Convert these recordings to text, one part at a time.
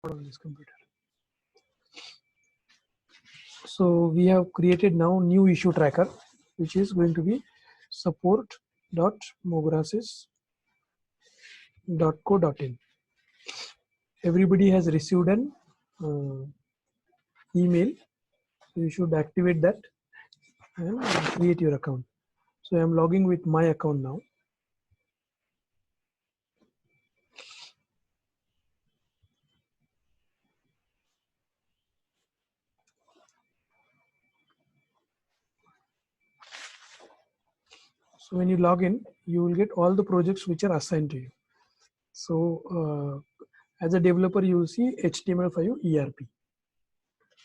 on this computer. So we have created now new issue tracker, which is going to be support.mograsis.co.in. Everybody has received an email. So you should activate that and create your account. So I am logging with my account now. So when you log in, you will get all the projects which are assigned to you. So as a developer, you will see HTML5 ERP.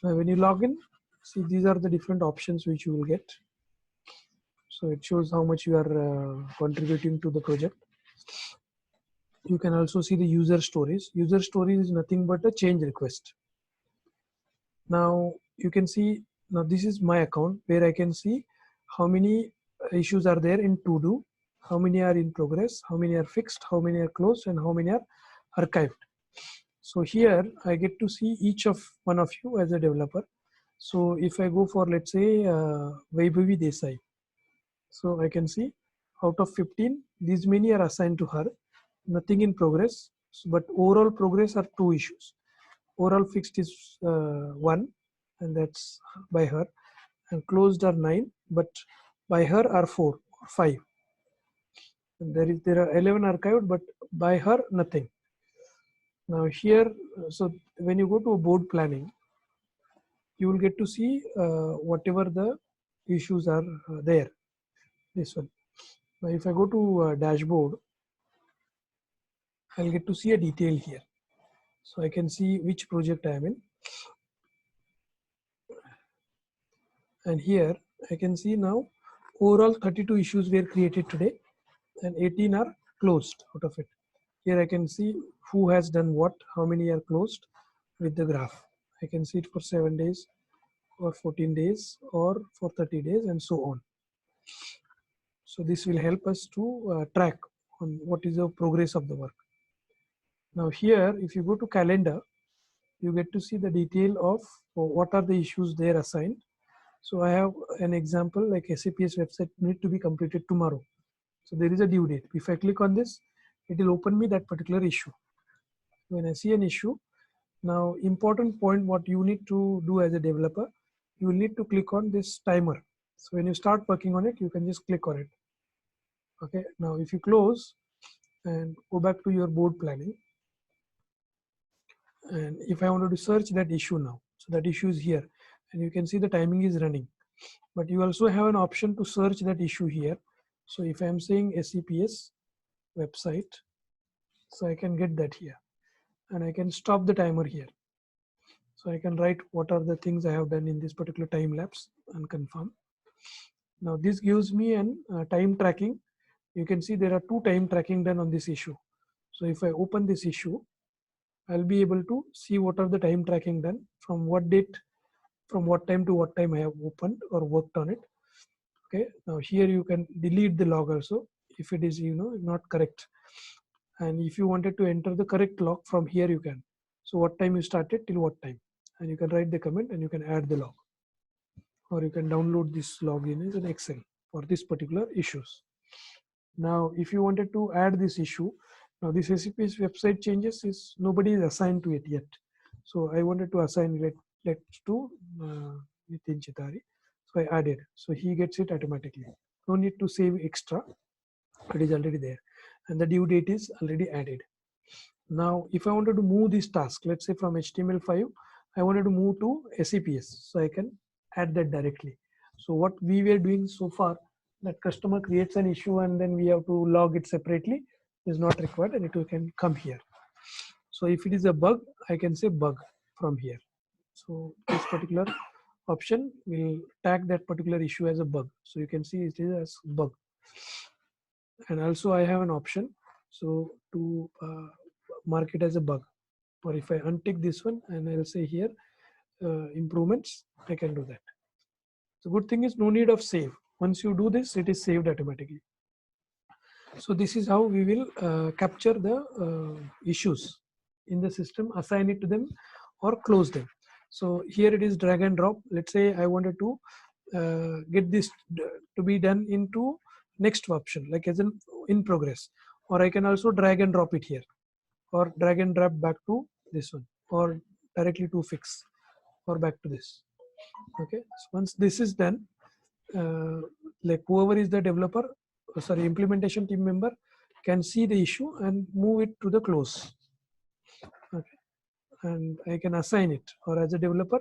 Now when you log in, see these are the different options which you will get. So it shows how much you are contributing to the project. You can also see the user stories. User stories is nothing but a change request. Now you can see, now this is my account where I can see how many issues are there in to do, how many are in progress, how many are fixed, how many are closed, and how many are archived. So here I get to see each of one of you as a developer. So if I go for, let's say, Vaibhavi Desai, so I can see out of 15, these many are assigned to her, nothing in progress, but overall progress are 2 issues. Overall fixed is 1, and that's by her, and closed are 9, but by her are 4 or 5. And there are 11 archived, but by her nothing. Now here, so when you go to a board planning, you will get to see whatever the issues are there. This one. Now if I go to dashboard, I'll get to see a detail here. So I can see which project I am in. And here I can see now overall 32 issues were created today and 18 are closed out of it. Here I can see who has done what, how many are closed with the graph. I can see it for 7 days or 14 days or for 30 days and so on. So this will help us to track on what is the progress of the work. Now here, if you go to calendar, you get to see the detail of what are the issues there assigned. So I have an example like SAPS website need to be completed tomorrow. So there is a due date. If I click on this, it will open me that particular issue. When I see an issue, now important point what you need to do as a developer, you will need to click on this timer. So when you start working on it, you can just click on it. Okay, now if you close and go back to your board planning, and if I wanted to search that issue now, so that issue is here, and you can see the timing is running, but you also have an option to search that issue here. So if I am saying SCPS website, so I can get that here, and I can stop the timer here. So I can write what are the things I have done in this particular time lapse and confirm. Now this gives me an time tracking. You can see there are 2 time tracking done on this issue. So if I open this issue, I'll be able to see what are the time tracking done, from what date, from what time to what time I have opened or worked on it. Okay, now here you can delete the log also if it is not correct, and if you wanted to enter the correct log from here you can. So what time you started till what time, and you can write the comment and you can add the log, or you can download this log in as an Excel for this particular issues. Now if you wanted to add this issue, now this SCPS website changes is nobody is assigned to it yet. So I wanted to assign let to Nitin Chitari. So I added. So he gets it automatically. No need to save extra. It is already there. And the due date is already added. Now, if I wanted to move this task, let's say from HTML5, I wanted to move to SCPS. So I can add that directly. So what we were doing so far, that customer creates an issue and then we have to log it separately, is not required, and it can come here. So if it is a bug, I can say bug from here. So this particular option will tag that particular issue as a bug. So you can see it is as bug. And also I have an option so to mark it as a bug. Or if I untick this one and I'll say here improvements, I can do that. The good thing is no need of save. Once you do this, it is saved automatically. So this is how we will capture the issues in the system, assign it to them or close them. So here it is drag and drop. Let's say I wanted to get this to be done into next option, like as in progress, or I can also drag and drop it here, or drag and drop back to this one, or directly to fix, or back to this. Okay, so once this is done, like whoever is the developer, sorry, implementation team member can see the issue and move it to the close. Okay, and I can assign it, or as a developer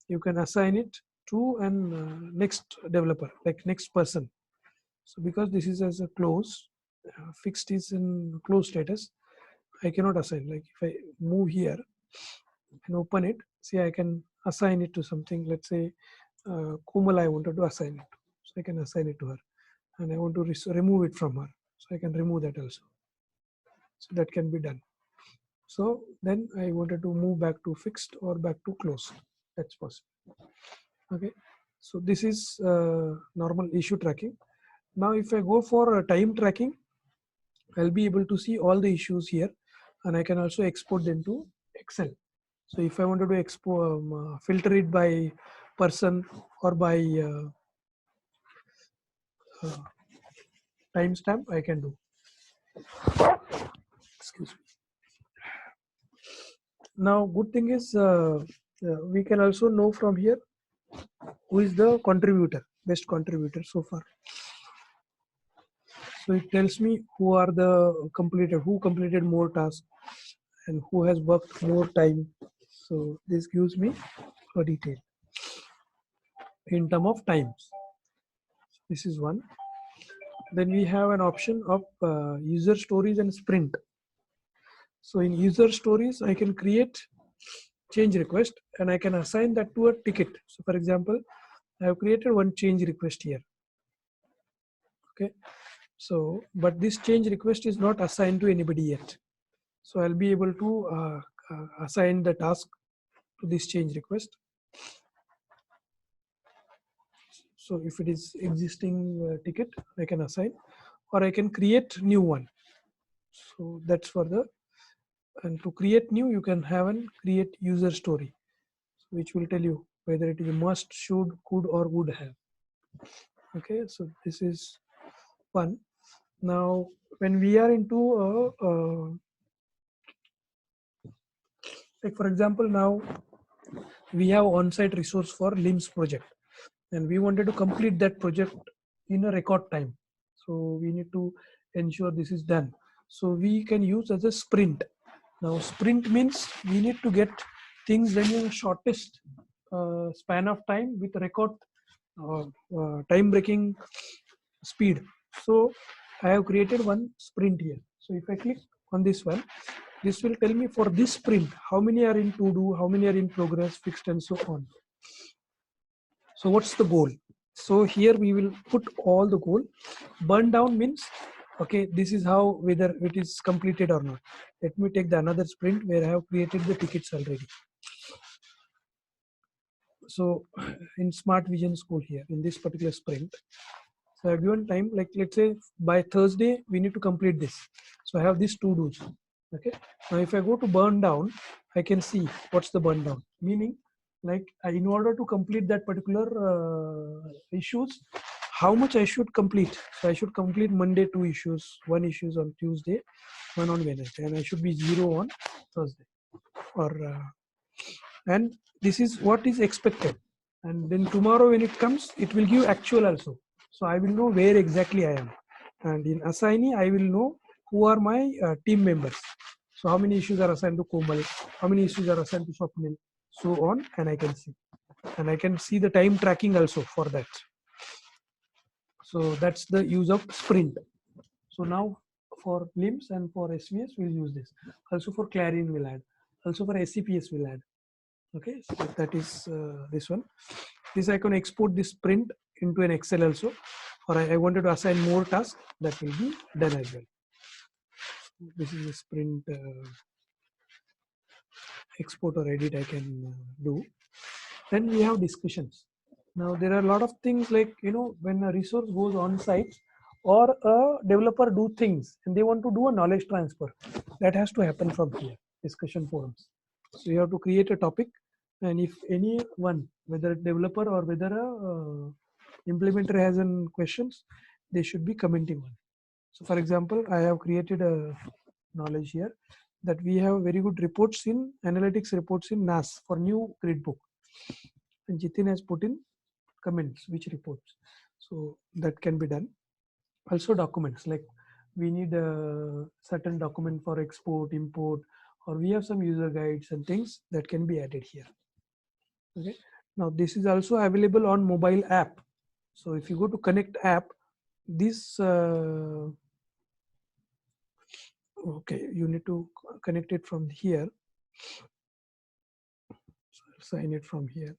you can assign it to an next developer, like next person. So because this is as a close, fixed is in close status, I cannot assign. Like if I move here and open it, see, I can assign it to something. Let's say Komal, I wanted to assign it, so I can assign it to her, and I want to remove it from her, so I can remove that also. So that can be done. So then I wanted to move back to fixed or back to closed. That's possible. Okay, so this is normal issue tracking. Now if I go for time tracking, I'll be able to see all the issues here, and I can also export them to Excel. So if I wanted to export, filter it by person or by timestamp, I can do. Excuse me. Now, good thing is we can also know from here who is the contributor, best contributor so far. So it tells me who are the who completed more tasks and who has worked more time. So this gives me a detail in terms of times. This is one. Then we have an option of user stories and sprint. So in user stories, I can create change request and I can assign that to a ticket. So for example, I have created one change request here. Okay. So, but this change request is not assigned to anybody yet. So I'll be able to assign the task to this change request. So if it is existing ticket, I can assign, or I can create new one. So that's for the, and to create new, you can have an create user story, which will tell you whether it is a must, should, could, or would have. Okay, so this is one. Now, when we are into like for example, now we have on-site resource for LIMS project, and we wanted to complete that project in a record time. So we need to ensure this is done. So we can use as a sprint. Now sprint means we need to get things done in the shortest span of time with record time breaking speed. So I have created one sprint here. So if I click on this one, this will tell me for this sprint, how many are in to do, how many are in progress, fixed, and so on. So what's the goal? So here we will put all the goal. Burn down means, okay, this is how, whether it is completed or not. Let me take the another sprint where I have created the tickets already. So in Smart Vision School here, in this particular sprint, so I've given time, like let's say by Thursday, we need to complete this. So I have these to do's. Okay. Now if I go to burn down, I can see what's the burn down. Meaning, like in order to complete that particular issues, how much I should complete. So I should complete Monday 2 issues, 1 issues on Tuesday, 1 on Wednesday, and I should be 0 on Thursday. Or and this is what is expected. And then tomorrow when it comes, it will give actual also. So I will know where exactly I am. And in assignee, I will know who are my team members. So how many issues are assigned to Komal, how many issues are assigned to Swapnil, so on, and I can see. And I can see the time tracking also for that. So that's the use of sprint. So now for LIMS and for SVS, we'll use this. Also for Clarion, we'll add. Also for SCPS, we'll add. Okay, so that is this one. This I can export this sprint into an Excel also, or I wanted to assign more tasks, that will be done as well. This is a sprint export or edit I can do. Then we have discussions. Now there are a lot of things like, you know, when a resource goes on site or a developer do things and they want to do a knowledge transfer, that has to happen from here. discussion forums. So you have to create a topic, and if anyone, whether a developer or whether a implementer has any questions, they should be commenting on. So for example, I have created a knowledge here that we have very good reports in analytics reports in NAS for new gradebook, and Jitin has put in comments which reports. So that can be done. Also documents, like we need a certain document for export, import, or we have some user guides and things that can be added here. Okay. Now this is also available on mobile app. So if you go to connect app, this okay, you need to connect it from here. So I'll sign it from here.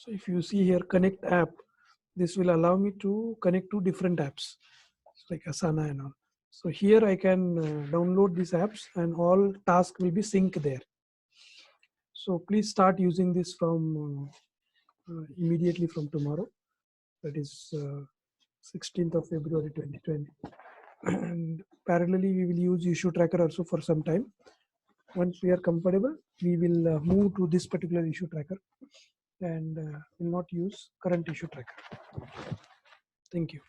So if you see here connect app, this will allow me to connect to different apps like Asana and all. So here I can download these apps and all tasks will be synced there. So please start using this from immediately from tomorrow. That is 16th of February 2020. And parallelly, we will use issue tracker also for some time. Once we are comfortable, we will move to this particular issue tracker and will not use current issue tracker. Thank you.